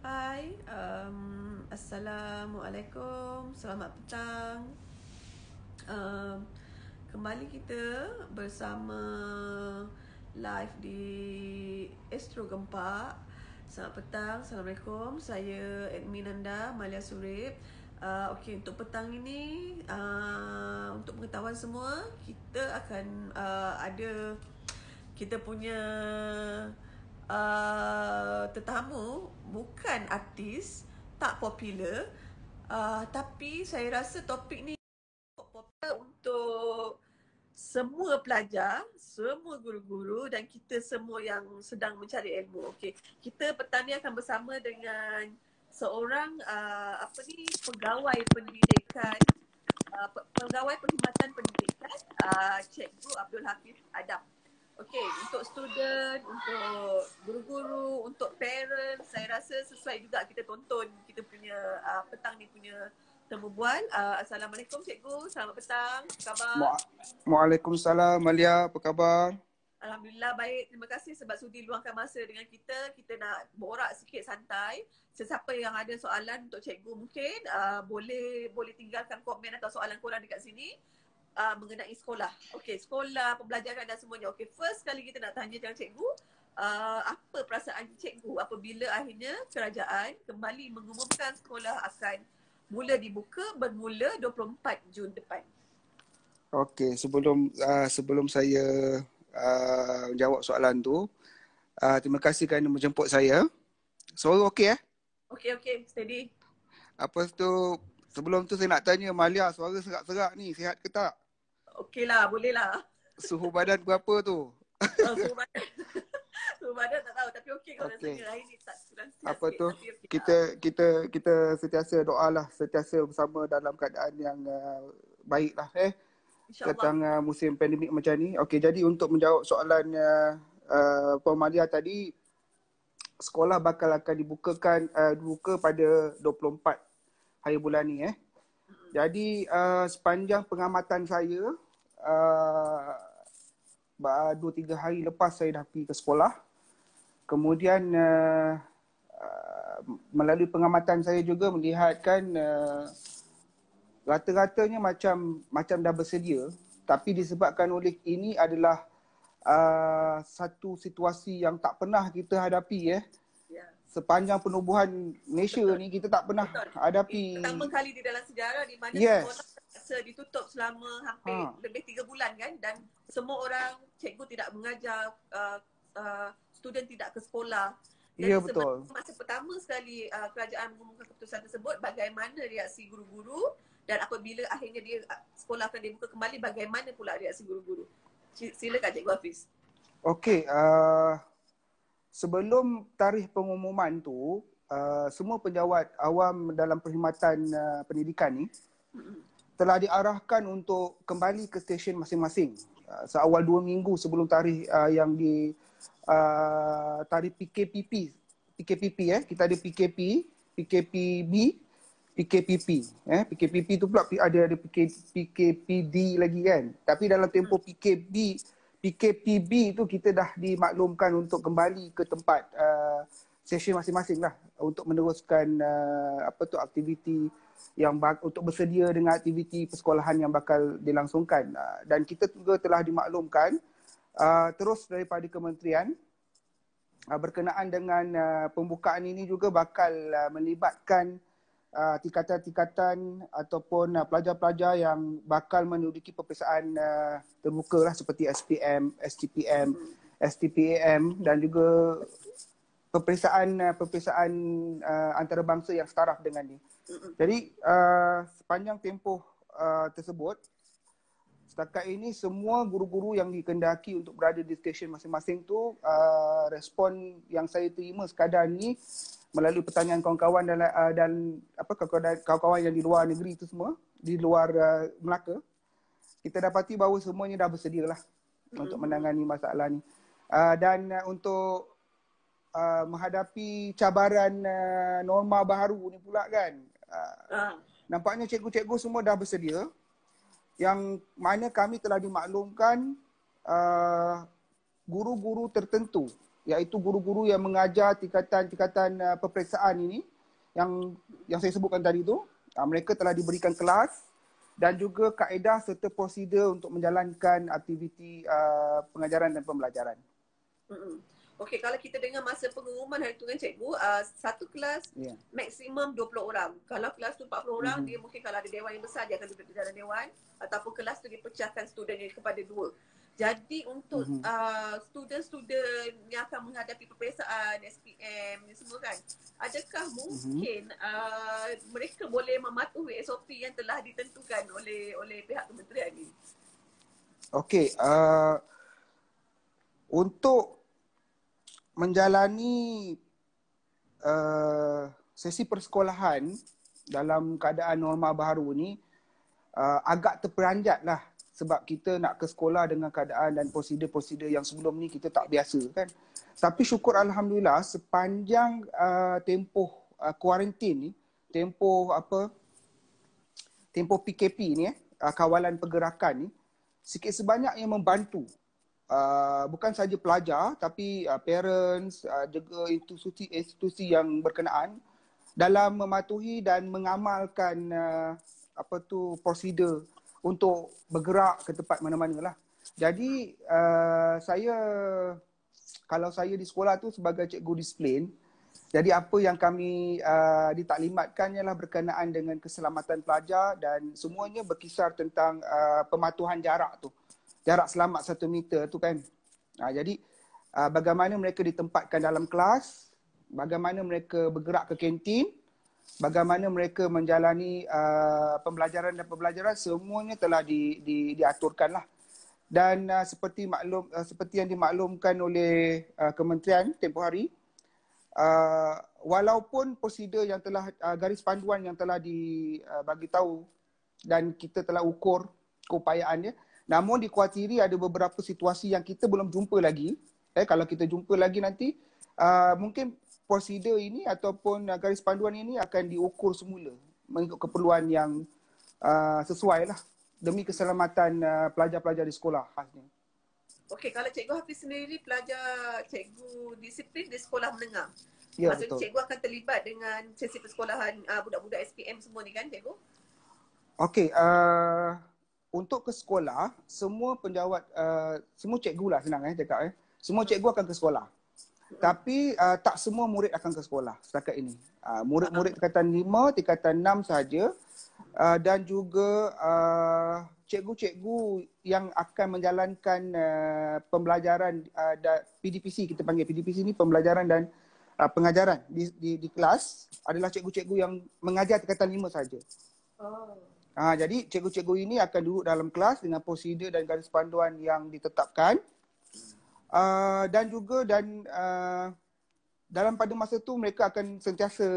Hai, Assalamualaikum, selamat petang. Um, Kembali kita bersama live di Astro Gempak. Selamat petang, Assalamualaikum. Saya admin anda, Malia Surip. Okey, untuk petang ini, untuk pengetahuan semua, kita akan ada kita punya tetamu bukan artis, tak popular, tapi saya rasa topik ni popular untuk semua pelajar, semua guru-guru dan kita semua yang sedang mencari ilmu. Okey, kita petang ni akan bersama dengan seorang pegawai pendidikan, pegawai perkhidmatan pendidikan, Cikgu Abdul Hafiz Adam. Okey, untuk student, untuk guru-guru, untuk parents, saya rasa sesuai juga kita tonton kita punya petang ni punya temu bual. Assalamualaikum cikgu, selamat petang. Apa khabar? Waalaikumsalam Malia, apa khabar? Alhamdulillah baik. Terima kasih sebab sudi luangkan masa dengan kita. Kita nak borak sikit santai. Sesiapa yang ada soalan untuk cikgu mungkin boleh tinggalkan komen atau soalan korang dekat sini. Mengenai sekolah. Okey, sekolah, pembelajaran dan semuanya. Okey, first kali kita nak tanya dengan cikgu, apa perasaan cikgu apabila akhirnya kerajaan kembali mengumumkan sekolah akan mula dibuka bermula 24 Jun depan? Okey, sebelum saya jawab soalan tu, terima kasih kerana menjemput saya. Suara okey? Okey, steady. Apa tu, sebelum tu saya nak tanya Malia, suara serak-serak ni, sihat ke tak? Okey lah, boleh lah. Suhu badan berapa tu? Suhu badan. Suhu badan tak tahu, tapi okey kalau Okey. rasanya hari ni tak kurang sihat Apa sikit. tu, Tapi okey. kita sentiasa doalah, sentiasa bersama dalam keadaan yang baik lah InsyaAllah. tentang musim pandemik macam ni. Okey, jadi untuk menjawab soalan Puan Malia tadi, sekolah akan dibuka pada 24 hari bulan ni Jadi sepanjang pengamatan saya, 2-3 hari lepas saya dah pergi ke sekolah. Kemudian melalui pengamatan saya juga melihatkan rata-ratanya macam dah bersedia, tapi disebabkan oleh ini adalah satu situasi yang tak pernah kita hadapi sepanjang penubuhan Malaysia ni, kita tak pernah hadapi. Pertama kali di dalam sejarah di mana sekolah terpaksa ditutup selama hampir lebih 3 bulan kan, dan semua orang, cikgu tidak mengajar, student tidak ke sekolah. Ya, betul. Masa pertama sekali kerajaan mengumumkan keputusan tersebut, bagaimana reaksi guru-guru, dan apabila akhirnya sekolah akan dibuka kembali, bagaimana pula reaksi guru-guru? Silakan Cikgu Hafiz. Okey, sebelum tarikh pengumuman tu, semua penjawat awam dalam perkhidmatan pendidikan ni telah diarahkan untuk kembali ke stesen masing-masing seawal 2 minggu sebelum tarikh yang di tarikh PKPP. Kita ada PKP, PKPB, PKPP. PKPP tu pula ada PKPD lagi kan. Tapi dalam tempoh PKPB tu kita dah dimaklumkan untuk kembali ke tempat session masing-masing lah untuk meneruskan aktiviti yang untuk bersedia dengan aktiviti persekolahan yang bakal dilangsungkan. Dan kita juga telah dimaklumkan terus daripada kementerian berkenaan dengan pembukaan ini juga bakal melibatkan tingkatan-tingkatan ataupun pelajar-pelajar yang bakal menduduki peperiksaan terbuka lah, seperti SPM, STPM, STPAM dan juga peperiksaan antarabangsa yang setaraf dengan ni. Jadi sepanjang tempoh tersebut, setakat ini semua guru-guru yang dikehendaki untuk berada di stesen masing-masing tu, respon yang saya terima sekadar ni melalui pertanyaan kawan-kawan dan kawan-kawan yang di luar negeri tu semua, di luar Melaka, kita dapati bahawa semuanya dah bersedia lah untuk menangani masalah ni. Dan untuk menghadapi cabaran norma baru ni pula kan, nampaknya cikgu-cikgu semua dah bersedia, yang mana kami telah dimaklumkan guru-guru tertentu iaitu guru-guru yang mengajar tingkatan peperiksaan ini yang saya sebutkan tadi tu. Mereka telah diberikan kelas dan juga kaedah serta prosedur untuk menjalankan aktiviti pengajaran dan pembelajaran. Okey, kalau kita dengar masa pengumuman hari tu kan cikgu, satu kelas maksimum 20 orang. Kalau kelas tu 40 orang, dia mungkin kalau ada dewan yang besar, dia akan duduk di dalam dewan. Ataupun kelas tu dipecahkan studennya kepada 2. Jadi untuk student-student yang akan menghadapi peperiksaan, SPM ni semua kan, adakah mungkin mereka boleh mematuhi SOP yang telah ditentukan oleh pihak kementerian ni? Okey, untuk menjalani sesi persekolahan dalam keadaan norma baru ni agak terperanjat lah, sebab kita nak ke sekolah dengan keadaan dan prosedur-prosedur yang sebelum ni kita tak biasa kan. Tapi syukur Alhamdulillah sepanjang tempoh kuarantin ni, tempoh PKP ni, kawalan pergerakan ni, sikit sebanyak yang membantu. Bukan saja pelajar tapi parents, juga institusi yang berkenaan dalam mematuhi dan mengamalkan prosedur untuk bergerak ke tempat mana-mana lah. Jadi kalau saya di sekolah tu sebagai cikgu disiplin, jadi apa yang kami ditaklimatkan ialah berkenaan dengan keselamatan pelajar dan semuanya berkisar tentang pematuhan jarak tu. Jarak selamat 1 meter tu kan. Jadi bagaimana mereka ditempatkan dalam kelas, bagaimana mereka bergerak ke kantin, bagaimana mereka menjalani pembelajaran dan pembelajaran, semuanya telah diaturkan lah. Dan seperti yang dimaklumkan oleh kementerian tempoh hari, walaupun prosedur yang telah garis panduan yang telah dibagi tahu dan kita telah ukur keupayaannya, namun dikhawatiri ada beberapa situasi yang kita belum jumpa lagi. Kalau kita jumpa lagi nanti, mungkin prosedur ini ataupun garis panduan ini akan diukur semula mengikut keperluan yang sesuai lah demi keselamatan pelajar-pelajar di sekolah khasnya. Okey, kalau Cikgu Hafiz sendiri pelajar cikgu disiplin di sekolah menengah. Ya, maksudnya betul. cikgu akan terlibat dengan sesi persekolahan budak-budak SPM semua ni kan cikgu? Okey, untuk ke sekolah, semua penjawat, semua cikgu lah senang cakap. Semua cikgu akan ke sekolah. Tapi tak semua murid akan ke sekolah setakat ini. Murid-murid tingkatan 5, tingkatan 6 sahaja. Dan juga cikgu-cikgu yang akan menjalankan pembelajaran PDPC, kita panggil PDPC ni pembelajaran dan pengajaran di kelas adalah cikgu-cikgu yang mengajar tingkatan 5 sahaja. Jadi cikgu-cikgu ini akan duduk dalam kelas dengan prosedur dan garis panduan yang ditetapkan. Dan dalam pada masa tu mereka akan sentiasa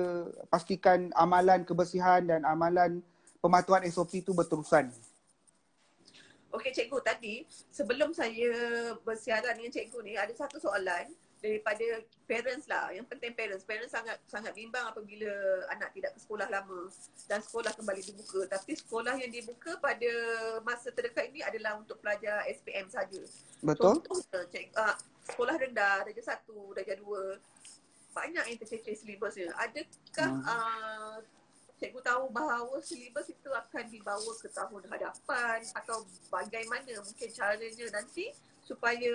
pastikan amalan kebersihan dan amalan pematuhan SOP itu berterusan. Okey cikgu, tadi sebelum saya bersiaran dengan cikgu ni ada satu soalan daripada parents lah. Yang penting parents sangat bimbang apabila anak tidak ke sekolah lama dan sekolah kembali dibuka. Tapi sekolah yang dibuka pada masa terdekat ini adalah untuk pelajar SPM saja. Betul. Contohnya sekolah rendah, darjah 1, darjah 2, banyak yang tercecer silibusnya. Adakah cikgu tahu bahawa silibus itu akan dibawa ke tahun hadapan atau bagaimana mungkin caranya nanti supaya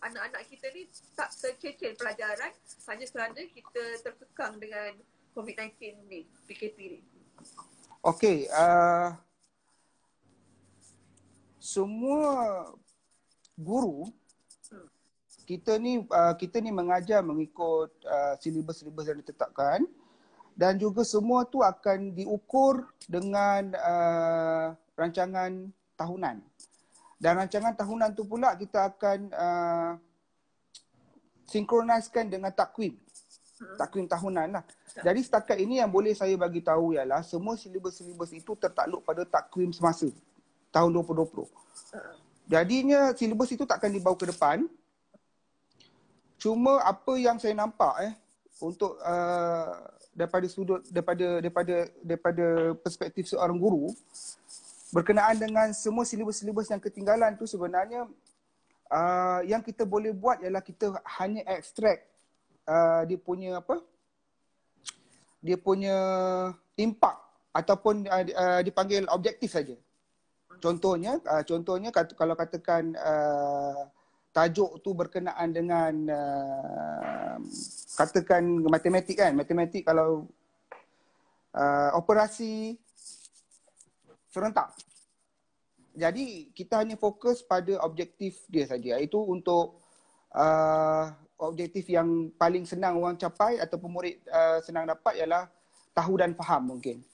anak-anak kita ni tak tercecer pelajaran hanya kerana kita terkekang dengan COVID-19 ni, PKP ni? Okey, semua guru kita ni mengajar mengikut silibus-silibus yang ditetapkan dan juga semua tu akan diukur dengan rancangan tahunan. Dan rancangan tahunan tu pula kita akan sinkronaskan dengan takwim tahunan lah. Jadi setakat ini yang boleh saya bagi tahu ialah semua silibus-silibus itu tertakluk pada takwim semasa tahun 2020. Jadinya silibus itu takkan dibawa ke depan. Cuma apa yang saya nampak untuk daripada perspektif seorang guru berkenaan dengan semua silibus-silibus yang ketinggalan tu sebenarnya yang kita boleh buat ialah kita hanya extract dia punya dia punya impak ataupun dipanggil objektif saja. Contohnya kalau katakan tajuk tu berkenaan dengan katakan matematik kan. Matematik kalau operasi serentak. Jadi kita hanya fokus pada objektif dia saja, iaitu untuk objektif yang paling senang orang capai ataupun murid senang dapat ialah tahu dan faham mungkin.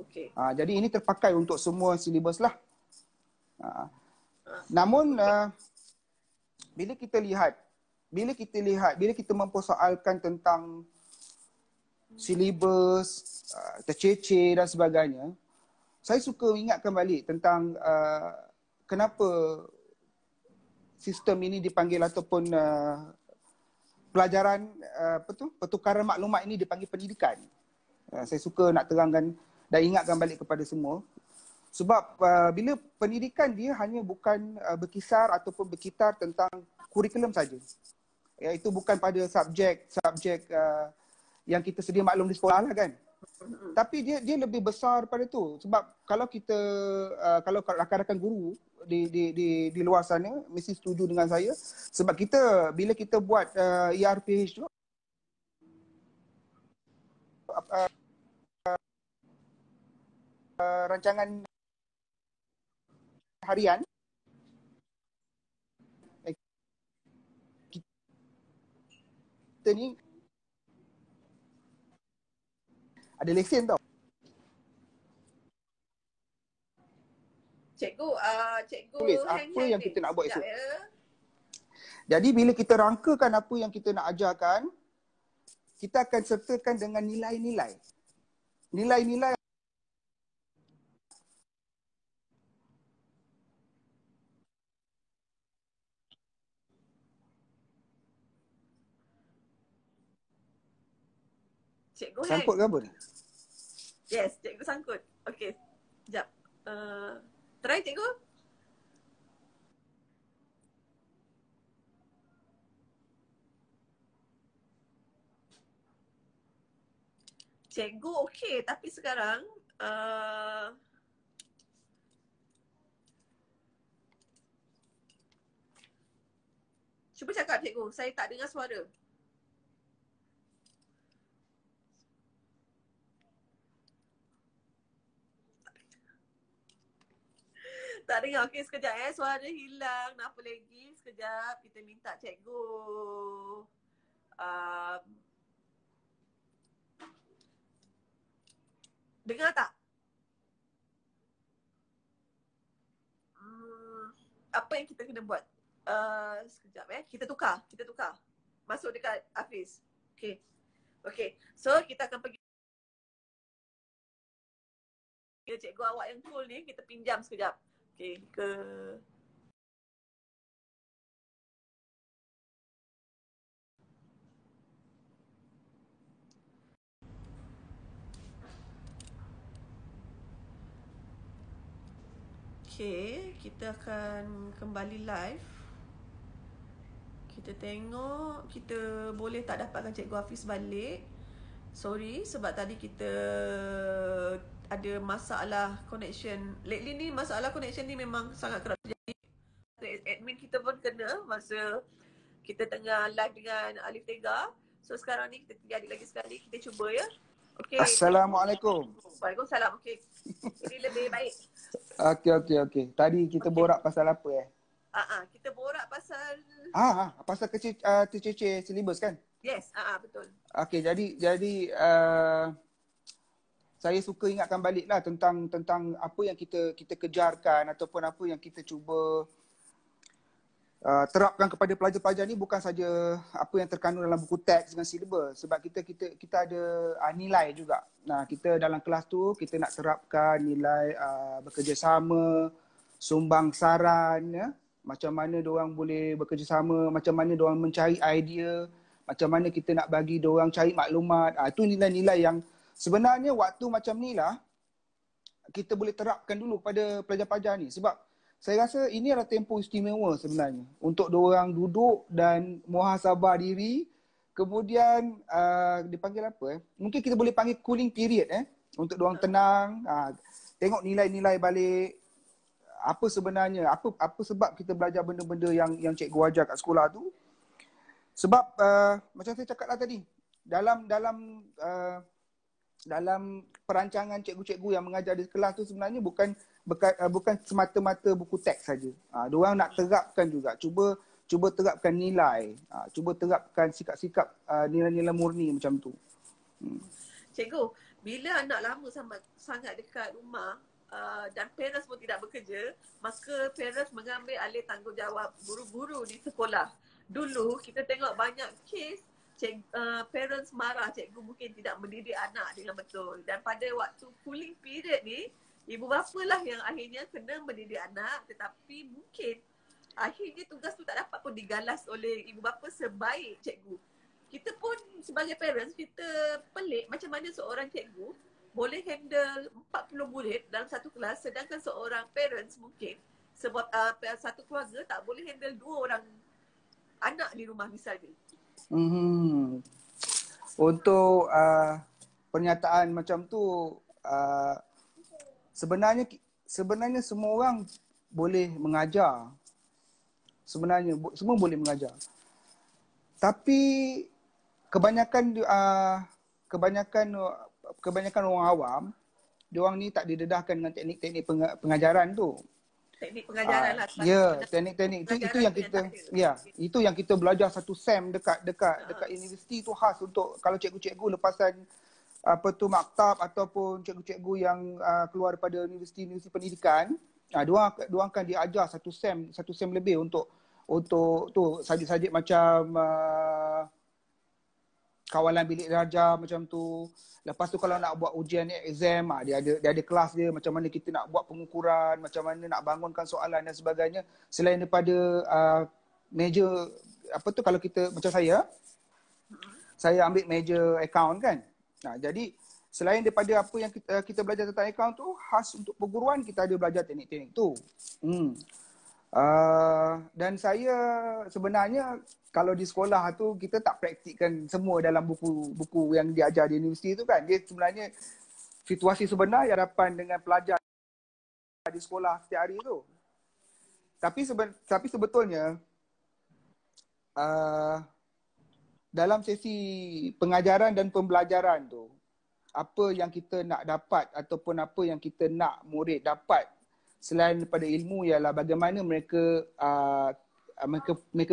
Okay. Jadi ini terpakai untuk semua silibus lah. Namun bila kita mempersoalkan tentang silibus, tercecer dan sebagainya, saya suka ingatkan balik tentang kenapa sistem ini dipanggil ataupun pelajaran pertukaran maklumat ini dipanggil pendidikan. Saya suka nak terangkan dan ingatkan balik kepada semua. Sebab bila pendidikan dia hanya bukan berkisar ataupun berkitar tentang kurikulum saja. Iaitu bukan pada subjek yang kita sedia maklum di sekolah lah kan. Tapi dia lebih besar pada tu. Sebab kalau kita kalau rakan-rakan guru di luar sana mesti setuju dengan saya, sebab kita bila kita buat ERPH tu rancangan harian, kita ni ada lesen tau. Cikgu Tulis hang apa yang kita nak buat esok. ya. Jadi bila kita rangkakan apa yang kita nak ajarkan, kita akan sertakan dengan nilai-nilai. Nilai-nilai Cikgu hang. sangkut ke apa ni? Yes, cikgu sangkut. Okey. Sekejap. Try cikgu. Cikgu okey, tapi sekarang cuba cakap cikgu, saya tak dengar suara. Tak dengar. Okey, sekejap suara hilang. Nak apa lagi? Sekejap, kita minta cikgu dengar tak? Apa yang kita kena buat? Sekejap kita tukar. Masuk dekat Hafiz. Okey. So kita akan pergi cikgu awak yang cool ni, kita pinjam sekejap. Okey, Okay, kita akan kembali live. Kita tengok, kita boleh tak dapatkan Cikgu Hafiz balik. Sorry, sebab tadi kita ada masalah connection. Lately ni masalah connection ni memang sangat kerap terjadi. Admin kita pun kena masa kita tengah live dengan Alif Tega. So sekarang ni kita jadi lagi sekali, kita cuba ya. Okay. Assalamualaikum. Waalaikumsalam. Okay. Ini lebih baik. Okey. Tadi kita borak pasal apa Kita borak pasal pasal tercecer silibus kan? Yes, betul. Okey, jadi saya suka ingatkan baliklah tentang apa yang kita kejarkan ataupun apa yang kita cuba terapkan kepada pelajar-pelajar ni, bukan saja apa yang terkandung dalam buku teks dengan silibus, sebab kita ada nilai juga. Nah, kita dalam kelas tu kita nak terapkan nilai bekerjasama, sumbang saran ya. Macam mana diorang boleh bekerjasama, macam mana diorang mencari idea, macam mana kita nak bagi diorang cari maklumat. Itu nilai-nilai yang sebenarnya waktu macam ni lah kita boleh terapkan dulu pada pelajar-pelajar ni. Sebab saya rasa ini adalah tempoh istimewa sebenarnya untuk diorang duduk dan muhasabah diri. Kemudian dipanggil apa mungkin kita boleh panggil cooling period untuk diorang tenang, tengok nilai-nilai balik, apa sebenarnya, apa sebab kita belajar benda-benda yang cikgu ajar kat sekolah tu. Sebab macam saya cakaplah tadi, dalam perancangan cikgu-cikgu yang mengajar di kelas tu sebenarnya bukan semata-mata buku teks saja. Diorang nak terapkan juga, cuba terapkan nilai, cuba terapkan sikap-sikap nilai-nilai murni macam tu. Cikgu, bila anak lama sangat dekat rumah dan parents pun tidak bekerja, maka parents mengambil alih tanggungjawab guru-guru di sekolah. Dulu kita tengok banyak kes parents marah cikgu mungkin tidak mendidik anak dengan betul. Dan pada waktu cooling period ni, ibu bapa lah yang akhirnya kena mendidik anak, tetapi mungkin akhirnya tugas tu tak dapat pun digalas oleh ibu bapa sebaik cikgu. Kita pun sebagai parents, kita pelik macam mana seorang cikgu boleh handle 40 murid dalam satu kelas, sedangkan seorang parents mungkin sebab satu keluarga tak boleh handle 2 orang anak di rumah misalnya. Untuk pernyataan macam tu, sebenarnya semua orang boleh mengajar. Sebenarnya semua boleh mengajar. Tapi kebanyakan orang awam, diorang ni tak didedahkan dengan teknik-teknik pengajaran tu. Teknik pengajaran lah. Teknik-teknik itu yang kita belajar satu sem dekat universiti tu khas untuk kalau cikgu-cikgu lepasan maktab ataupun cikgu-cikgu yang keluar daripada universiti pendidikan, diorang akan diajar satu sem lebih untuk tu sajik-sajik macam kawalan bilik darjah macam tu. Lepas tu kalau nak buat ujian exam, dia ada kelas dia macam mana kita nak buat pengukuran, macam mana nak bangunkan soalan dan sebagainya. Selain daripada meja kalau kita macam saya ambil meja account kan. Jadi selain daripada apa yang kita belajar tentang account tu, khas untuk perguruan kita ada belajar teknik-teknik tu. Dan saya sebenarnya kalau di sekolah tu kita tak praktikkan semua dalam buku yang diajar di universiti tu kan. Dia sebenarnya situasi sebenar yang hadapan dengan pelajar di sekolah setiap hari tu. Tapi sebetulnya dalam sesi pengajaran dan pembelajaran tu, apa yang kita nak dapat ataupun apa yang kita nak murid dapat selain daripada ilmu ialah bagaimana mereka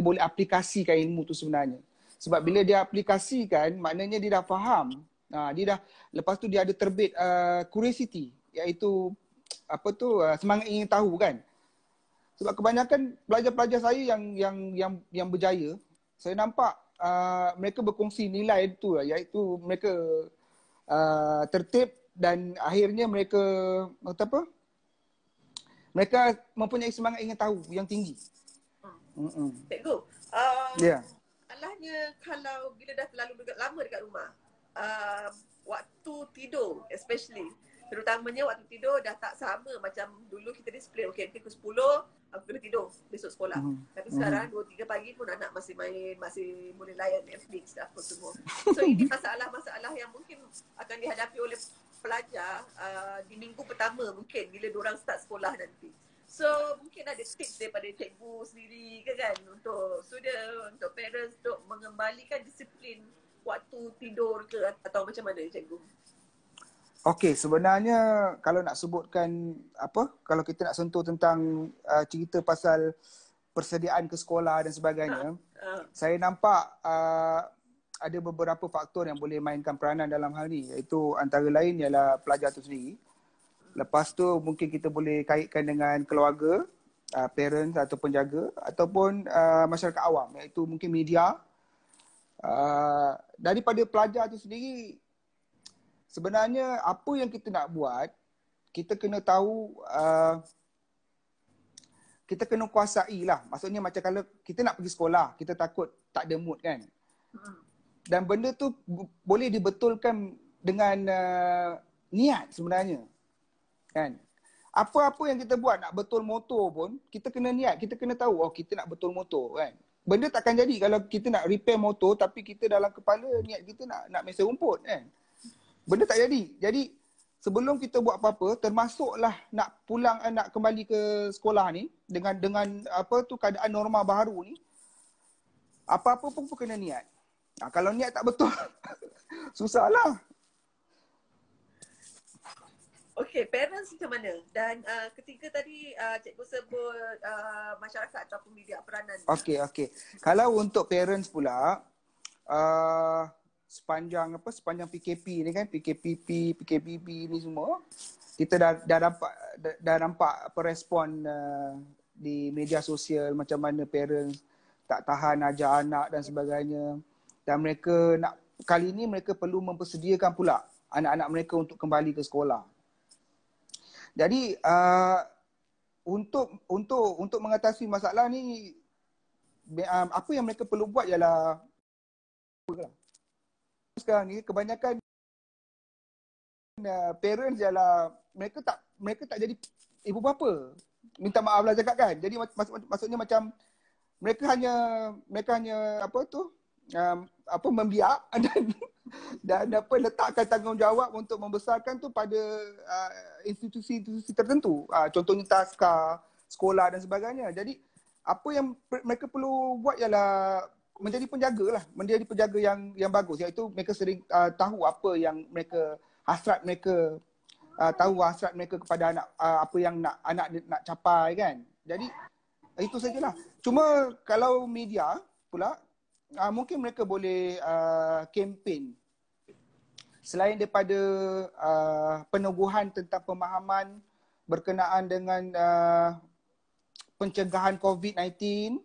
boleh aplikasikan ilmu tu sebenarnya. Sebab bila dia aplikasikan, maknanya dia dah faham. Lepas tu dia ada terbit curiosity, iaitu semangat ingin tahu kan. Sebab kebanyakan pelajar-pelajar saya yang berjaya, saya nampak mereka berkongsi nilai itu, iaitu mereka tertib dan akhirnya mereka mereka mempunyai semangat ingin tahu yang tinggi. Cikgu, salahnya kalau bila dah terlalu lama dekat rumah, waktu tidur especially, terutamanya waktu tidur dah tak sama macam dulu kita disiplin, okey pukul 10 aku kena tidur besok sekolah. Tapi sekarang 2-3 pagi pun anak masih main, masih boleh layan Netflix dan apa semua. So ini masalah-masalah yang mungkin akan dihadapi oleh pelajar di minggu pertama mungkin bila diorang start sekolah nanti. So mungkin ada tips daripada cikgu sendiri ke kan untuk student, untuk parents untuk mengembalikan disiplin waktu tidur ke atau macam mana cikgu? Okey, sebenarnya kalau nak sebutkan kalau kita nak sentuh tentang cerita pasal persediaan ke sekolah dan sebagainya, saya nampak ada beberapa faktor yang boleh mainkan peranan dalam hal ni, iaitu antara lain ialah pelajar tu sendiri. Lepas tu mungkin kita boleh kaitkan dengan keluarga, parents atau penjaga ataupun masyarakat awam, iaitu mungkin media. Daripada pelajar tu sendiri, sebenarnya apa yang kita nak buat, kita kena tahu, kita kena kuasai lah. Maksudnya macam kalau kita nak pergi sekolah, kita takut tak ada mood kan. Dan benda tu boleh dibetulkan dengan niat sebenarnya. Kan? apa-apa yang kita buat, nak betul motor pun, kita kena niat, kita kena tahu, oh kita nak betul motor kan. Benda takkan jadi kalau kita nak repair motor tapi kita dalam kepala niat kita nak mesej rumput kan. Benda tak jadi. Jadi sebelum kita buat apa-apa, termasuklah nak pulang, nak kembali ke sekolah ni dengan apa tu keadaan normal baru ni, apa-apa pun kena niat. Kalau niat tak betul, susahlah. Okey, parents macam mana? Dan ketiga tadi cikgu sebut masyarakat ataupun media peranan. Okey. Kalau untuk parents pula, sepanjang PKP ni kan, PKPP, PKPB ni semua, kita dah nampak apa respon di media sosial macam mana parents tak tahan ajar anak dan sebagainya. Dan mereka kali ni mereka perlu mempersediakan pula anak-anak mereka untuk kembali ke sekolah. Jadi untuk mengatasi masalah ni, apa yang mereka perlu buat ialah, sekarang ni kebanyakan parents ialah mereka tak jadi ibu bapa. Minta maaf lah cakap kan. Jadi maksudnya macam mereka hanya membiak dan letakkan tanggungjawab untuk membesarkan tu pada institusi-institusi tertentu. Contohnya taska, sekolah dan sebagainya. Jadi apa yang mereka perlu buat ialah menjadi penjaga yang bagus, iaitu mereka sering tahu apa yang hasrat mereka kepada anak, apa yang anak nak capai kan. Jadi itu sajalah. Cuma kalau media pula, mungkin mereka boleh kempen selain daripada peneguhan tentang pemahaman berkenaan dengan pencegahan COVID-19,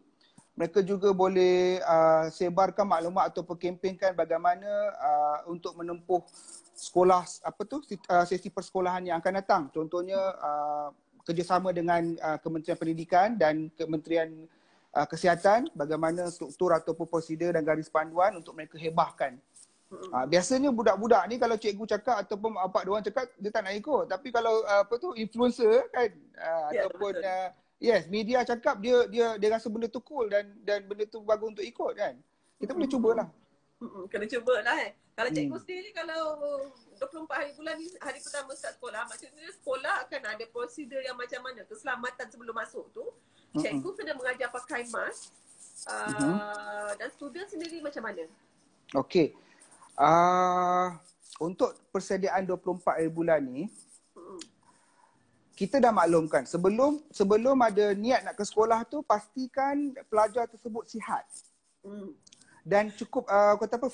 mereka juga boleh sebarkan maklumat atau kempenkan bagaimana untuk menempuh sekolah sesi persekolahan yang akan datang. Contohnya kerjasama dengan Kementerian Pendidikan dan Kementerian Kesihatan, bagaimana struktur ataupun prosedur dan garis panduan untuk mereka hebahkan. Biasanya budak-budak ni kalau cikgu cakap ataupun apa diorang cakap, dia tak nak ikut. Tapi kalau influencer kan, ataupun media cakap, dia rasa benda tu cool dan benda tu bagus untuk ikut kan. Kita boleh cubalah. Kena cubalah Kalau cikgu sendiri, kalau 24 hari bulan ni, hari pertama start sekolah, maksudnya sekolah akan ada prosedur yang macam mana? Keselamatan sebelum masuk tu, cikgu kena mengajar pakai mask, dan student sendiri macam mana? Okey. Untuk persediaan 24 hari bulan ni, kita dah maklumkan sebelum ada niat nak ke sekolah tu, pastikan pelajar tersebut sihat dan cukup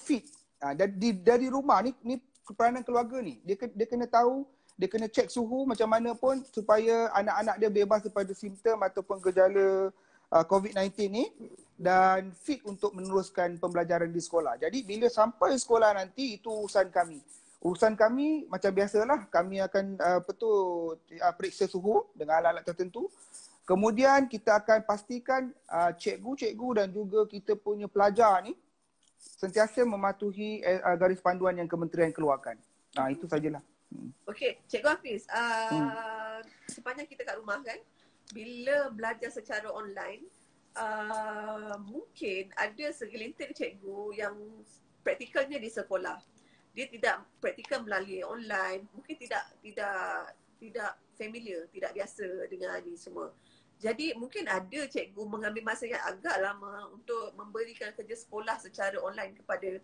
fit. Dari rumah ni peranan keluarga ni, dia kena tahu, dia kena cek suhu macam mana pun supaya anak-anak dia bebas daripada simptom ataupun gejala COVID-19 ni dan fit untuk meneruskan pembelajaran di sekolah. Jadi bila sampai sekolah nanti, itu urusan kami. Urusan kami macam biasalah, kami akan periksa suhu dengan alat-alat tertentu. Kemudian kita akan pastikan cikgu-cikgu dan juga kita punya pelajar ni sentiasa mematuhi garis panduan yang kementerian keluarkan. Itu sajalah. Okey, Cikgu Hafiz, sepanjang kita kat rumah kan, bila belajar secara online, mungkin ada segelintir cikgu yang praktikalnya di sekolah. Dia tidak praktikal melalui online, mungkin tidak familiar, tidak biasa dengan ini semua. Jadi mungkin ada cikgu mengambil masa yang agak lama untuk memberikan kerja sekolah secara online kepada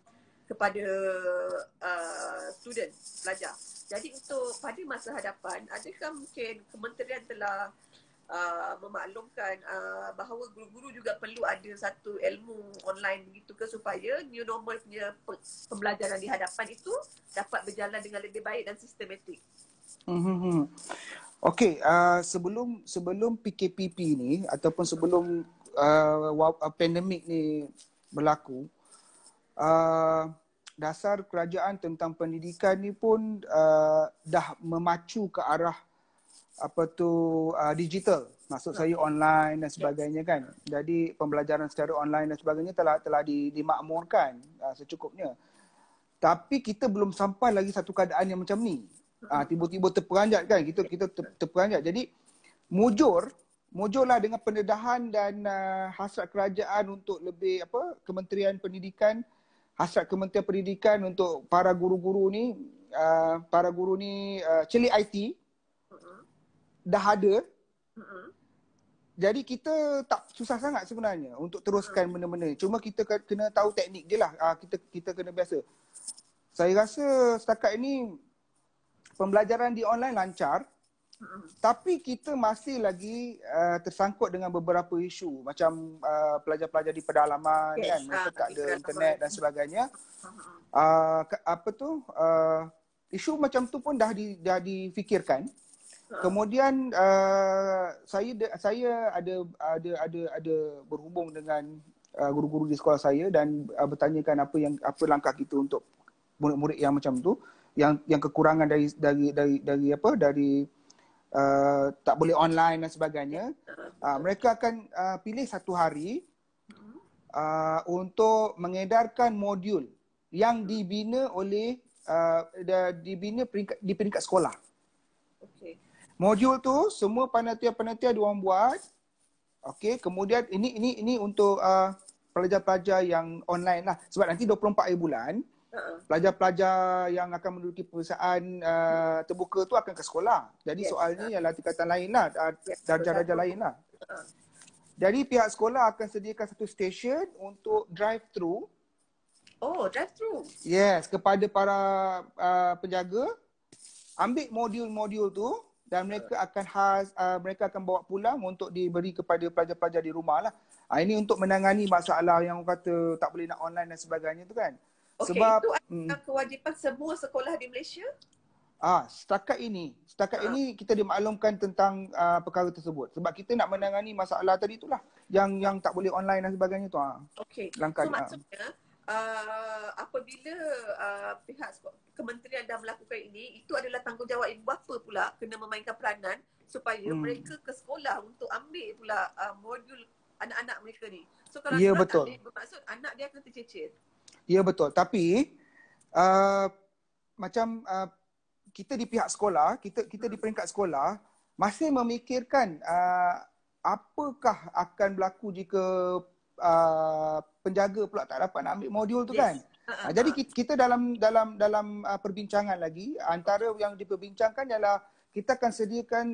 student, pelajar. Jadi untuk pada masa hadapan, adakah mungkin kementerian telah memaklumkan bahawa guru-guru juga perlu ada satu ilmu online begitu ke, supaya new normal punya pembelajaran di hadapan itu dapat berjalan dengan lebih baik dan sistematik? Okey, sebelum PKPP ni ataupun sebelum pandemik ni berlaku, dasar kerajaan tentang pendidikan ni pun dah memacu ke arah digital, maksud saya online dan sebagainya kan. Jadi pembelajaran secara online dan sebagainya telah dimakmurkan secukupnya. Tapi kita belum sampai lagi satu keadaan yang macam ni. Tiba-tiba terperanjat kan, kita terperanjat. Jadi mujurlah dengan pendedahan dan hasrat kerajaan untuk lebih Kementerian Pendidikan, hasrat Kementerian Pendidikan untuk para guru-guru ni, celik IT dah ada. Jadi kita tak susah sangat sebenarnya untuk teruskan benda-benda ni. Cuma kita kena tahu teknik je lah. Kita kena biasa. Saya rasa setakat ini pembelajaran di online lancar. Tapi kita masih lagi tersangkut dengan beberapa isu. Macam pelajar-pelajar di pedalaman kan. Mereka tak ada internet dan sebagainya. Isu macam tu pun dah difikirkan. Kemudian saya ada berhubung dengan guru-guru di sekolah saya dan bertanyakan apa langkah kita untuk murid-murid yang macam tu, yang kekurangan dari tak boleh online dan sebagainya. Mereka akan pilih satu hari untuk mengedarkan modul yang dibina oleh di peringkat sekolah. Okey. Modul tu semua panitia-panitia diorang buat. Okey, kemudian ini untuk pelajar-pelajar yang online lah. Sebab nanti 24 hari bulan, pelajar-pelajar yang akan menduduki peperiksaan terbuka tu akan ke sekolah. Jadi soalnya ialah tingkatan lain lah, darjah-darjah lain lah. Jadi pihak sekolah akan sediakan satu stesen untuk drive-thru. Oh, drive-thru? Yes, kepada para penjaga. Ambil modul-modul tu dan mereka akan bawa pulang untuk diberi kepada pelajar-pelajar di rumah lah. Ini untuk menangani masalah yang orang kata tak boleh nak online dan sebagainya tu kan. Okey, Sebab itu adalah kewajipan semua sekolah di Malaysia? Setakat ini kita dimaklumkan tentang perkara tersebut. Sebab kita nak menangani masalah tadi itulah yang tak boleh online dan sebagainya tu. Okey. Langkah So maksudnya apabila pihak kementerian dah melakukan ini, itu adalah tanggungjawab ibu bapa pula kena memainkan peranan supaya mereka ke sekolah untuk ambil pula modul anak-anak mereka ni. So kalau ya, diorang betul. ambil, bermaksud anak dia akan tercecer. Ya, betul. Tapi macam kita di pihak sekolah, kita di peringkat sekolah masih memikirkan apakah akan berlaku jika penjaga pula tak dapat nak ambil modul tu kan. Jadi kita dalam perbincangan lagi, antara yang diperbincangkan ialah kita akan sediakan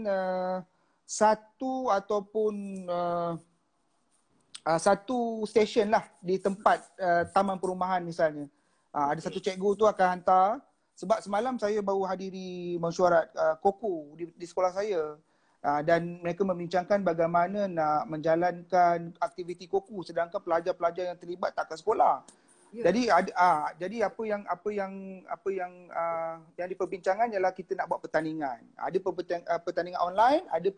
satu stesen lah di tempat taman perumahan misalnya. Ada satu cikgu tu akan hantar. Sebab semalam saya baru hadiri mesyuarat KOKO di sekolah saya. Dan mereka membincangkan bagaimana nak menjalankan aktiviti KOKO sedangkan pelajar-pelajar yang terlibat tak ke sekolah. Jadi apa yang diperbincangkan ialah kita nak buat pertandingan. Ada pertandingan online, ada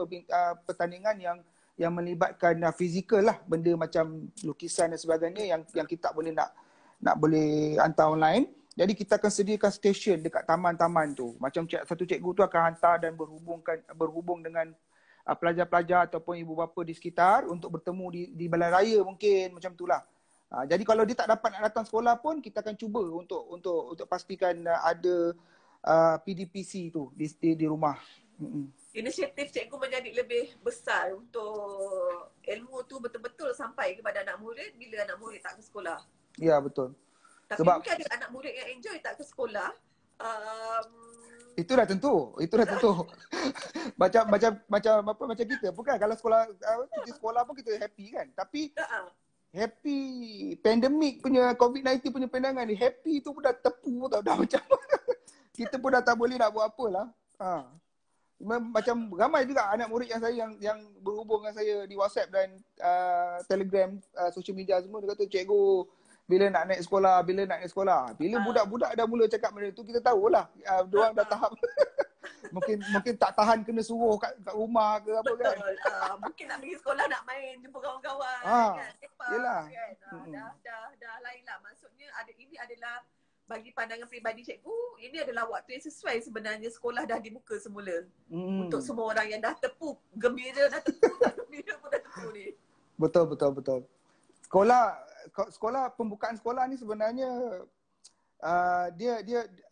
pertandingan yang melibatkan fizikal lah, benda macam lukisan dan sebagainya yang kita tak boleh nak boleh hantar online. Jadi kita akan sediakan stesen dekat taman-taman tu. Macam satu cikgu tu akan hantar dan berhubung dengan pelajar-pelajar ataupun ibu bapa di sekitar untuk bertemu di balai raya mungkin, macam itulah. Jadi kalau dia tak dapat nak datang sekolah pun, kita akan cuba untuk pastikan ada PDPC tu di rumah. Inisiatif cikgu menjadi lebih besar untuk ilmu tu betul-betul sampai kepada anak murid bila anak murid tak ke sekolah. Ya, betul. Tapi mungkin ada anak murid yang enjoy tak ke sekolah. Itu dah tentu. macam kita bukan, kalau kita sekolah pun kita happy kan. Tapi happy pandemik punya COVID-19 punya pandangan ni, happy tu pun dah tepu tau, dah macam kita pun dah tak boleh nak buat apalah. Macam ramai juga anak murid yang berhubung dengan saya di WhatsApp dan Telegram, social media semua, dia kata, cikgu, bila nak naik sekolah. Bila budak-budak dah mula cakap benda tu, kita tahulah diorang dah tahap mungkin tak tahan kena suruh kat rumah ke apa kan. Mungkin nak pergi sekolah, nak main, jumpa kawan-kawan kan. Yelah. Kan? Dah lain lah. Maksudnya ini adalah, bagi pandangan peribadi cikgu, ini adalah waktu yang sesuai sebenarnya sekolah dah dibuka semula. Untuk semua orang yang dah tepu, gembira dah tepu, tak gembira pun dah tepu ni. Betul. Pembukaan sekolah ni sebenarnya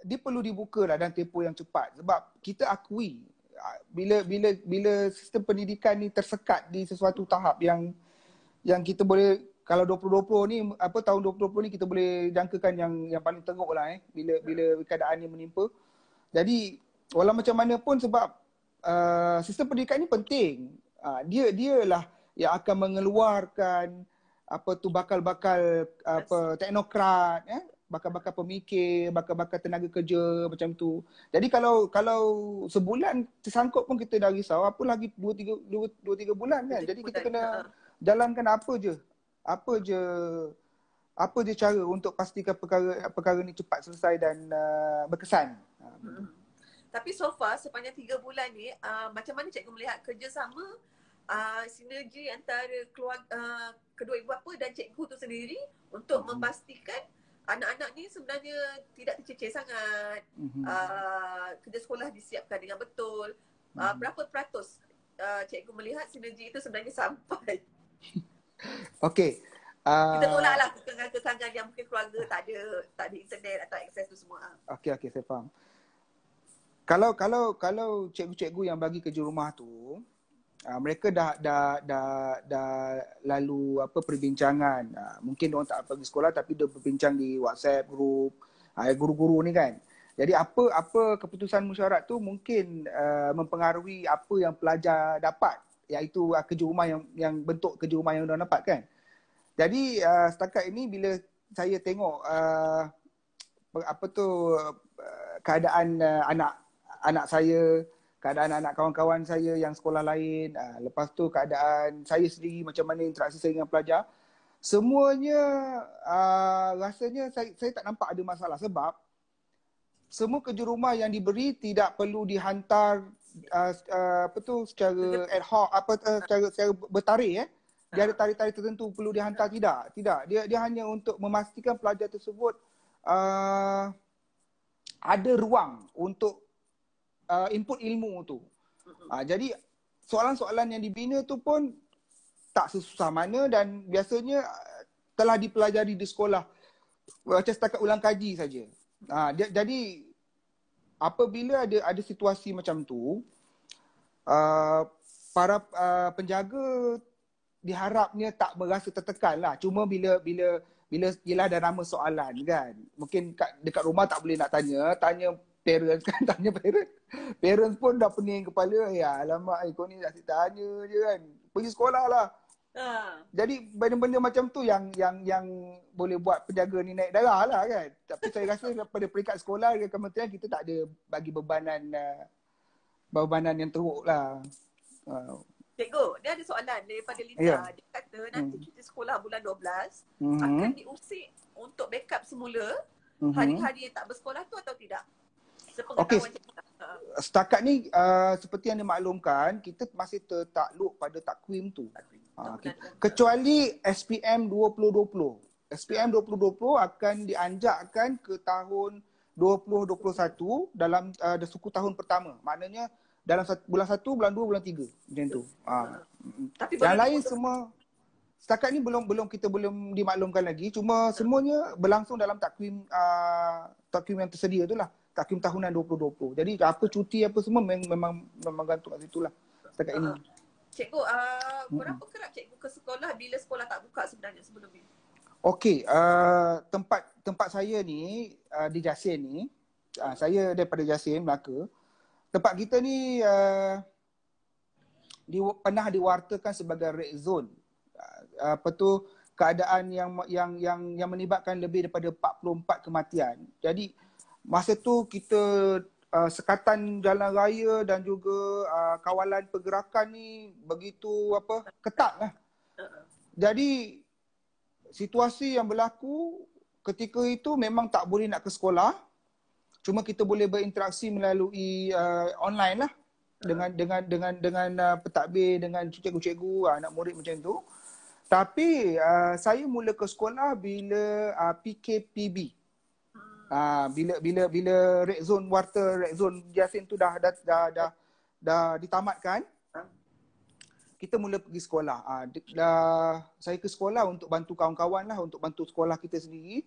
dia perlu dibuka lah dan tempoh yang cepat, sebab kita akui bila sistem pendidikan ni tersekat di sesuatu tahap yang kita boleh, kalau 2020 ni tahun 2020 ni kita boleh jangkakan yang paling teruk lah bila keadaan ni menimpa. Jadi walau macam mana pun, sebab sistem pendidikan ni penting, dialah yang akan mengeluarkan bakal-bakal teknokrat, bakal-bakal pemikir, bakal-bakal tenaga kerja macam tu. Jadi kalau sebulan tersangkut pun kita dah risau, apa lagi 2-3 bulan kan. Jadi kita kena jalankan apa je cara untuk pastikan perkara ni cepat selesai dan berkesan. Tapi so far sepanjang 3 bulan ni, macam mana cikgu melihat kerjasama sinergi antara kedua ibu bapa dan cikgu tu sendiri untuk memastikan anak-anak ni sebenarnya tidak tercecer sangat, kerja sekolah disiapkan dengan betul. Berapa peratus cikgu melihat sinergi itu sebenarnya sampai? Okey. Kita tolaklah kekangan-kekangan yang mungkin keluarga tak ada internet atau akses tu semua. Okey, saya faham. Kalau cikgu-cikgu yang bagi kerja rumah tu, mereka dah lalu perbincangan. Mungkin diorang tak pergi sekolah tapi dia berbincang di WhatsApp group guru-guru ni kan. Jadi apa keputusan mesyuarat tu mungkin mempengaruhi apa yang pelajar dapat, iaitu kerja rumah yang bentuk kerja rumah yang diorang dapat kan. Jadi setakat ini bila saya tengok keadaan anak saya, keadaan anak kawan-kawan saya yang sekolah lain, lepas tu keadaan saya sendiri, macam mana interaksi saya dengan pelajar, semuanya rasanya saya tak nampak ada masalah, sebab semua kerja rumah yang diberi tidak perlu dihantar secara ad hoc, secara bertarikh. Dia ada tarikh-tarikh tertentu perlu dihantar, tidak. Dia hanya untuk memastikan pelajar tersebut ada ruang untuk input ilmu tu. Jadi soalan-soalan yang dibina tu pun tak sesusah mana dan biasanya telah dipelajari di sekolah macam setakat ulang kaji saja. Jadi apabila ada situasi macam tu, para penjaga diharapnya tak merasa tertekan lah. Cuma bila ialah ada nama soalan kan, mungkin dekat rumah tak boleh nak tanya parents kan, tanya parents pun dah pening kepala, ya alamak kau ni asyik tanya je kan, pergi sekolah lah. Jadi benda-benda macam tu yang boleh buat penjaga ni naik darah lah kan. Tapi saya rasa pada peringkat sekolah dan kementerian kita tak ada bagi bebanan yang teruk lah. Cikgu, dia ada soalan daripada Lisa. Dia kata nanti kita sekolah bulan 12 akan diusik untuk backup semula hari-hari yang tak bersekolah tu atau tidak? Sepengetahuan cikgu. Setakat ni seperti yang dimaklumkan, kita masih tertakluk pada takwim tu. Kecuali SPM 2020. SPM 2020 akan dianjakkan ke tahun 2021 dalam suku tahun pertama. Maknanya dalam bulan 1, bulan 2, bulan 3 macam tu. Tapi yang lain semua setakat ni kita belum dimaklumkan lagi. Cuma semuanya berlangsung dalam takvim yang tersedia tu lah. Takvim tahunan 2020. Jadi apa cuti apa semua memang gantung kat situ lah setakat ini. Cikgu, berapa kerap cikgu ke sekolah bila sekolah tak buka sebenarnya sebelum ni? Okey, tempat saya ni di Jasin ni, saya daripada Jasin, Melaka. Tempat kita ni pernah diwartakan sebagai red zone. Keadaan yang melibatkan lebih daripada 44 kematian. Jadi masa tu kita sekatan jalan raya dan juga kawalan pergerakan ni begitu ketat lah. Jadi situasi yang berlaku ketika itu memang tak boleh nak ke sekolah. Cuma kita boleh berinteraksi melalui online lah dengan pentadbir, dengan cikgu-cikgu, anak murid macam tu. Tapi saya mula ke sekolah bila PKPB. Bila red zone red zone Jasin tu dah ditamatkan, kita mula pergi sekolah. Saya ke sekolah untuk bantu kawan-kawan lah, untuk bantu sekolah kita sendiri.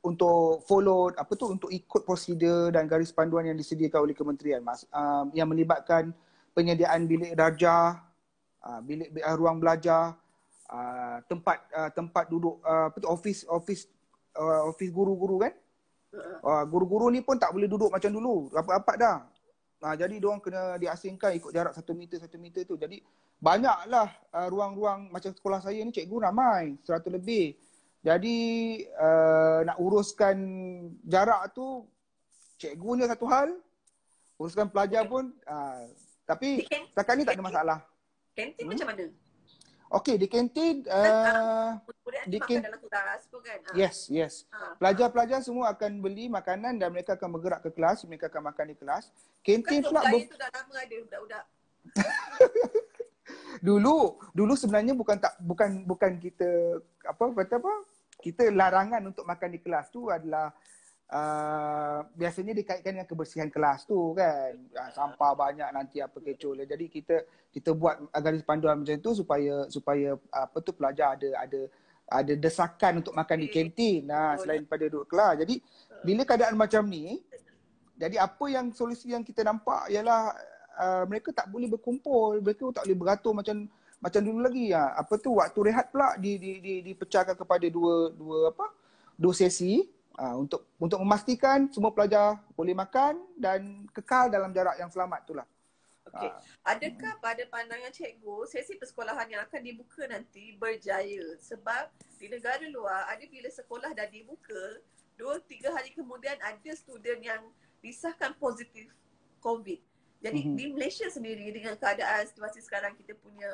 untuk follow untuk ikut prosedur dan garis panduan yang disediakan oleh kementerian yang melibatkan penyediaan bilik darjah, ruang belajar, tempat duduk office guru-guru kan. Guru-guru ni pun tak boleh duduk macam dulu, rapat-rapat dah. Jadi diorang kena diasingkan ikut jarak 1 meter tu. Jadi banyaklah ruang-ruang macam sekolah saya ni cikgu ramai, 100 lebih. Jadi nak uruskan jarak tu cikgunya satu hal, uruskan pelajar pun tapi setakat ni tak ada masalah. Kantin macam mana? Okey, di kantin di makan dalam kelas tu kan? Yes. Pelajar-pelajar semua akan beli makanan dan mereka akan bergerak ke kelas, mereka akan makan di kelas. Kantin pula budaya tu dah lama ada budak-budak. Dulu sebenarnya bukan kita kita larangan untuk makan di kelas tu adalah biasanya dikaitkan dengan kebersihan kelas tu kan. Sampah banyak nanti apa kecoh. Jadi kita buat garis panduan macam tu supaya pelajar ada desakan untuk makan di kantin selain pada duduk kelas. Jadi bila keadaan macam ni, jadi apa yang solusi yang kita nampak ialah mereka tak boleh berkumpul, mereka tak boleh beratur macam dulu lagi. Waktu rehat pula dipecahkan kepada dua sesi untuk memastikan semua pelajar boleh makan dan kekal dalam jarak yang selamat itulah. Okey. Adakah pada pandangan cikgu sesi persekolahan yang akan dibuka nanti berjaya? Sebab di negara luar ada bila sekolah dah dibuka 2-3 hari kemudian ada student yang disahkan positif COVID. Jadi di Malaysia sendiri dengan keadaan situasi sekarang kita punya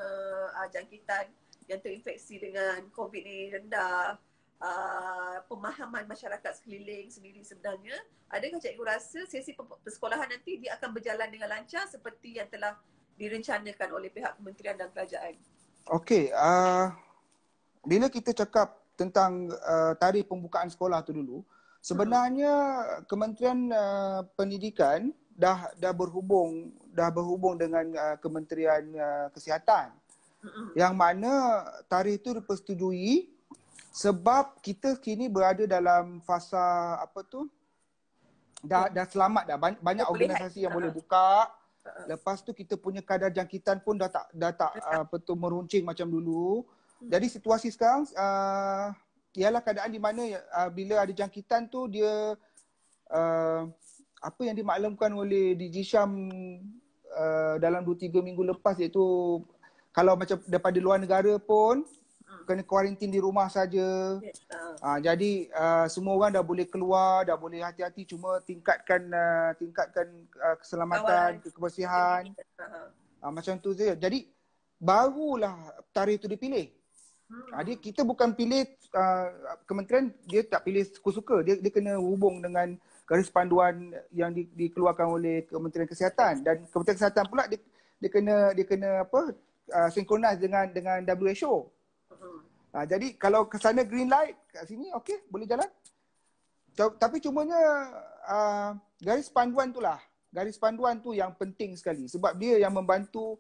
jangkitan yang terinfeksi dengan COVID ni rendah, pemahaman masyarakat sekeliling sendiri sebenarnya, adakah cikgu rasa sesi persekolahan nanti dia akan berjalan dengan lancar seperti yang telah direncanakan oleh pihak kementerian dan kerajaan? Okey, bila kita cakap tentang tarikh pembukaan sekolah tu dulu, sebenarnya Kementerian Pendidikan dah berhubung dengan Kementerian Kesihatan. Yang mana tarikh itu dipersetujui sebab kita kini berada dalam fasa dah selamat dah, banyak organisasi yang boleh buka. Lepas tu kita punya kadar jangkitan pun dah tak meruncing macam dulu. Jadi situasi sekarang ialah keadaan di mana bila ada jangkitan tu dia apa yang dimaklumkan oleh DG Syam dalam 2-3 minggu lepas, iaitu kalau macam daripada luar negara pun kena kuarantin di rumah saja. Jadi semua orang dah boleh keluar, dah boleh hati-hati, cuma tingkatkan keselamatan, kebersihan. Macam tu je. Jadi barulah tarikh tu dipilih. Jadi kita bukan pilih kementerian, dia tak pilih suka-suka. Dia kena hubung dengan garis panduan yang dikeluarkan oleh Kementerian Kesihatan, dan Kementerian Kesihatan pula dia kena sinkronis dengan WHO. Jadi kalau ke sana green light, kat sini okey, boleh jalan. Tapi cumanya garis panduan tu yang penting sekali sebab dia yang membantu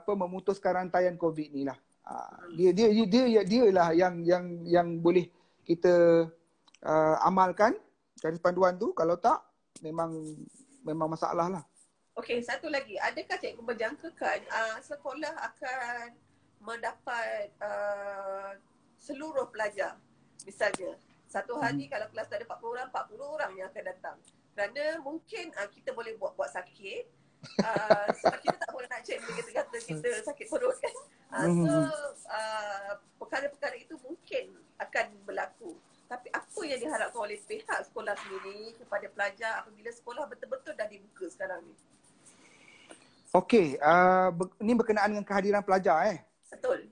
memutuskan rantaian COVID ni lah. Dia lah yang boleh kita amalkan garis panduan tu. Kalau tak, memang masalah lah. Okey, satu lagi. Adakah cikgu menjangkakan sekolah akan mendapat seluruh pelajar? Misalnya, satu hari kalau kelas ada 40 orang yang akan datang. Kerana mungkin kita boleh buat sakit. Sebab kita tak boleh nak check bila kita kata kita sakit perut kan. Perkara-perkara itu mungkin akan berlaku. Tapi apa yang diharapkan oleh pihak sekolah sendiri kepada pelajar apabila sekolah betul-betul dah dibuka sekarang ni? Okey, ini berkenaan dengan kehadiran pelajar Betul.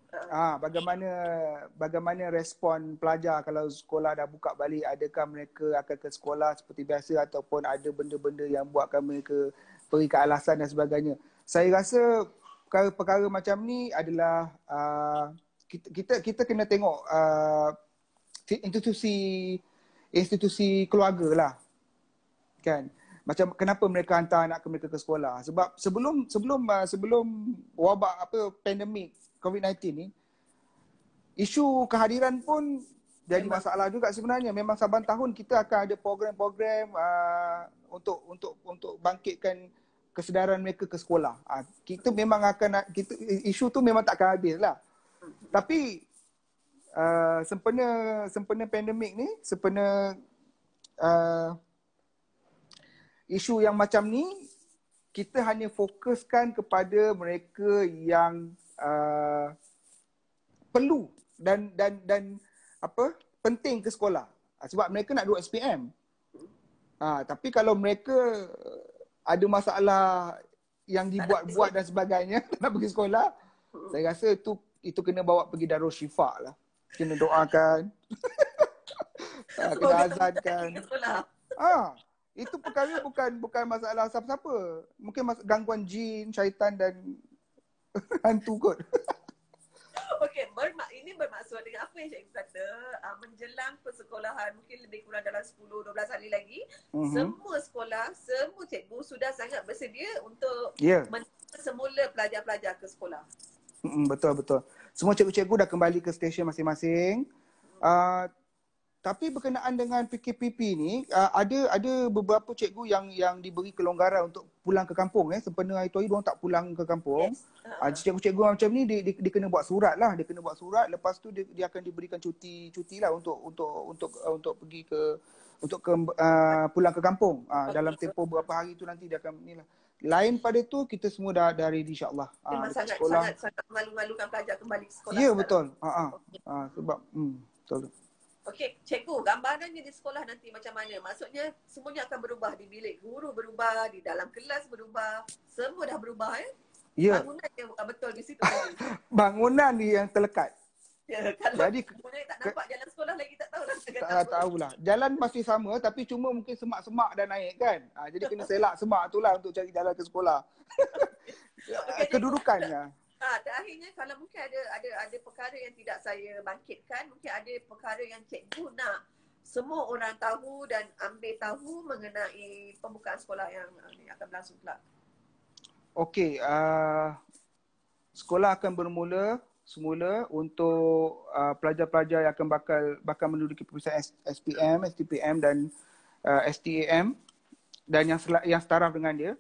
Bagaimana respon pelajar kalau sekolah dah buka balik? Adakah mereka akan ke sekolah seperti biasa ataupun ada benda-benda yang buatkan mereka pergi ke alasan dan sebagainya? Saya rasa perkara-perkara macam ni adalah kita kena tengok institusi keluarga lah, kan? Macam kenapa mereka hantar anak mereka ke sekolah? Sebab sebelum wabak pandemik COVID-19 ni, isu kehadiran pun jadi Memang. masalah juga sebenarnya. Memang saban tahun kita akan ada program-program untuk bangkitkan kesedaran mereka ke sekolah. Kita memang akan isu tu memang takkan habis lah. Tapi sempena pandemik ni, sempena isu yang macam ni, kita hanya fokuskan kepada mereka yang perlu dan apa penting ke sekolah. Sebab mereka nak duduk SPM. Tapi kalau mereka ada masalah yang dibuat-buat dan sebagainya nak pergi sekolah, saya rasa itu kena bawa pergi Darul Syifa lah. Kena doakan. Kena azankan. Itu perkara bukan masalah siapa-siapa. Mungkin gangguan jin, syaitan dan hantu kot. Okey, ini bermaksud dengan apa yang cikgu kata, menjelang persekolahan mungkin lebih kurang dalam 10-12 hari lagi, semua sekolah, semua cikgu sudah sangat bersedia untuk menerima semula pelajar-pelajar ke sekolah. Betul. Semua cikgu-cikgu dah kembali ke stesen masing-masing. Tapi berkenaan dengan PKPP ni, ada beberapa cikgu yang diberi kelonggaran untuk pulang ke kampung. Sempena hari tu diorang tak pulang ke kampung. Cikgu-cikgu macam ni dia kena buat surat lah. Dia kena buat surat, lepas tu dia akan diberikan cuti lah untuk pergi pulang ke kampung. Dalam tempoh beberapa hari tu nanti dia akan ni lah. Lain pada tu kita semua dah ready insya-Allah. Memang sangat malu-malukan pelajar kembali ke sekolah. Ya, betul. Sebab betul. Okey, cikgu, gambarannya di sekolah nanti macam mana? Maksudnya semuanya akan berubah, di bilik guru berubah, di dalam kelas berubah, semua dah berubah Ya. Bangunan yang bukan betul di situ. Bangunan yang terlekat. Ya, kalau jadi kemudian tak nampak jalan sekolah lagi tak tahulah. Tak tahulah. Jalan masih sama tapi cuma mungkin semak-semak dah naik kan. Jadi kena selak semak tu lah untuk cari jalan ke sekolah. Kedudukannya. Terakhirnya kalau mungkin ada perkara yang tidak saya bangkitkan, mungkin ada perkara yang cikgu nak semua orang tahu dan ambil tahu mengenai pembukaan sekolah yang akan berlangsung kelak. Okey, sekolah akan bermula semula untuk pelajar-pelajar yang akan bakal menduduki peperiksaan SPM, STPM dan STAM dan yang setaraf dengan dia.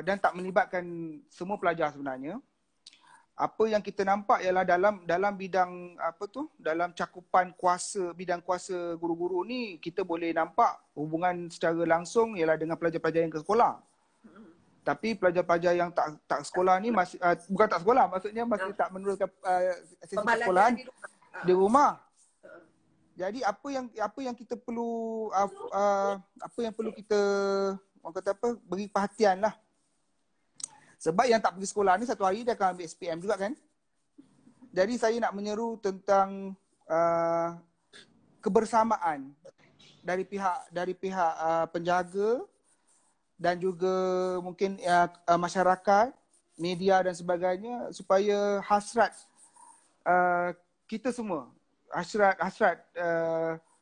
Dan tak melibatkan semua pelajar sebenarnya. Apa yang kita nampak ialah dalam bidang dalam cakupan bidang kuasa guru-guru ni, kita boleh nampak hubungan secara langsung ialah dengan pelajar-pelajar yang ke sekolah. Tapi pelajar-pelajar yang tak sekolah ni masih bukan tak sekolah, maksudnya masih tak meneruskan sesi persekolahan di rumah. Jadi apa yang kita perlu kita orang kata beri perhatian lah. Sebab yang tak pergi sekolah ni satu hari dia akan ambil SPM juga kan. Jadi saya nak menyeru tentang kebersamaan dari pihak penjaga dan juga mungkin masyarakat, media dan sebagainya, supaya hasrat kita semua, hasrat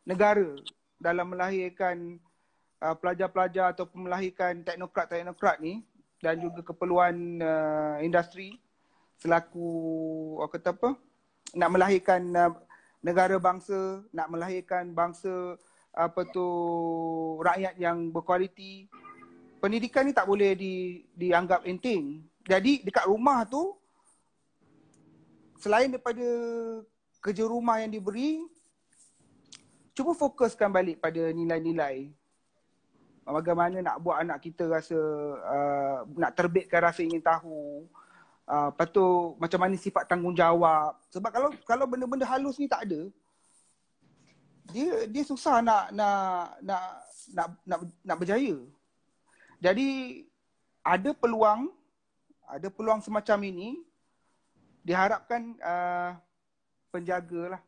negara dalam melahirkan pelajar-pelajar ataupun melahirkan teknokrat ni dan juga keperluan industri selaku nak melahirkan negara bangsa, nak melahirkan bangsa rakyat yang berkualiti. Pendidikan ni tak boleh dianggap enteng. Jadi dekat rumah tu, selain daripada kerja rumah yang diberi, cuba fokuskan balik pada nilai-nilai. Bagaimana nak buat anak kita rasa, nak terbitkan rasa ingin tahu. Lepas tu macam mana sifat tanggungjawab. Sebab kalau benda-benda halus ni tak ada, dia susah nak berjaya. Jadi ada peluang semacam ini, diharapkan penjaga lah.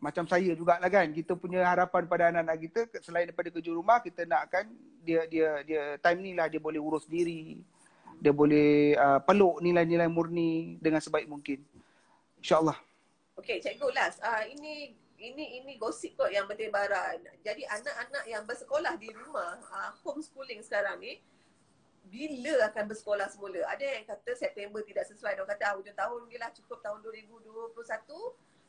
Macam saya jugalah kan, kita punya harapan pada anak-anak kita, selain daripada kerja rumah, kita nakkan dia time ni lah dia boleh urus diri, dia boleh peluk nilai-nilai murni dengan sebaik mungkin. InsyaAllah. Okey, cikgu last. Ini gosip kot yang bertebaran. Jadi anak-anak yang bersekolah di rumah, homeschooling sekarang ni, bila akan bersekolah semula? Ada yang kata September tidak sesuai. Dia kata hujung tahun je lah, cukup tahun 2021.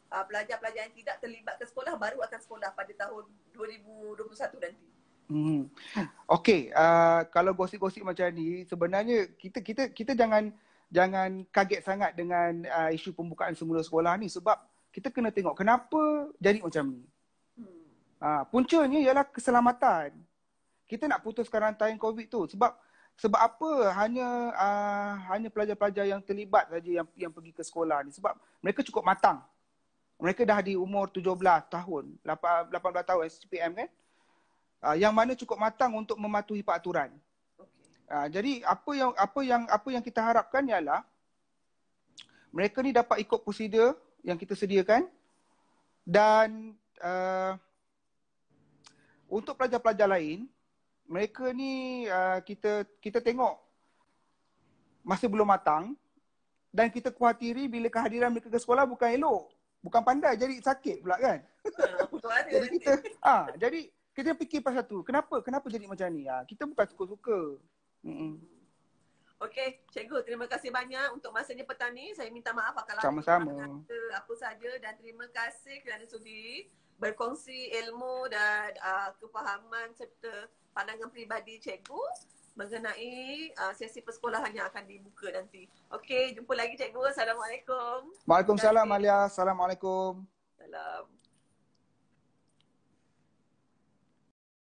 pelajar-pelajar yang tidak terlibat ke sekolah baru akan sekolah pada tahun 2021 nanti. Okey, kalau gosip-gosip macam ni, sebenarnya kita jangan kaget sangat dengan isu pembukaan semula sekolah ni, sebab kita kena tengok kenapa jadi macam ni. Puncanya ialah keselamatan. Kita nak putuskan rantai COVID tu sebab apa hanya pelajar-pelajar yang terlibat saja yang pergi ke sekolah ni, sebab mereka cukup matang. Mereka dah di umur 17 tahun, 18 tahun SPM kan? Yang mana cukup matang untuk mematuhi peraturan. Jadi apa yang kita harapkan ialah mereka ni dapat ikut prosedur yang kita sediakan, dan untuk pelajar-pelajar lain, mereka ni kita tengok masih belum matang, dan kita khawatiri bila kehadiran mereka ke sekolah bukan elok, bukan pandai, jadi sakit pula kan. Jadi kita fikir pasal tu. Kenapa jadi macam ni? Kita bukan suka-suka. Okey, cikgu, terima kasih banyak untuk masanya petang ni. Saya minta maaf kalau sama-sama apa saja, dan terima kasih kerana sudi berkongsi ilmu dan kefahaman serta pandangan peribadi cikgu mengenai sesi persekolahan yang akan dibuka nanti. Okey, jumpa lagi cikgu. Assalamualaikum. Waalaikumsalam Alia. Assalamualaikum. Salam.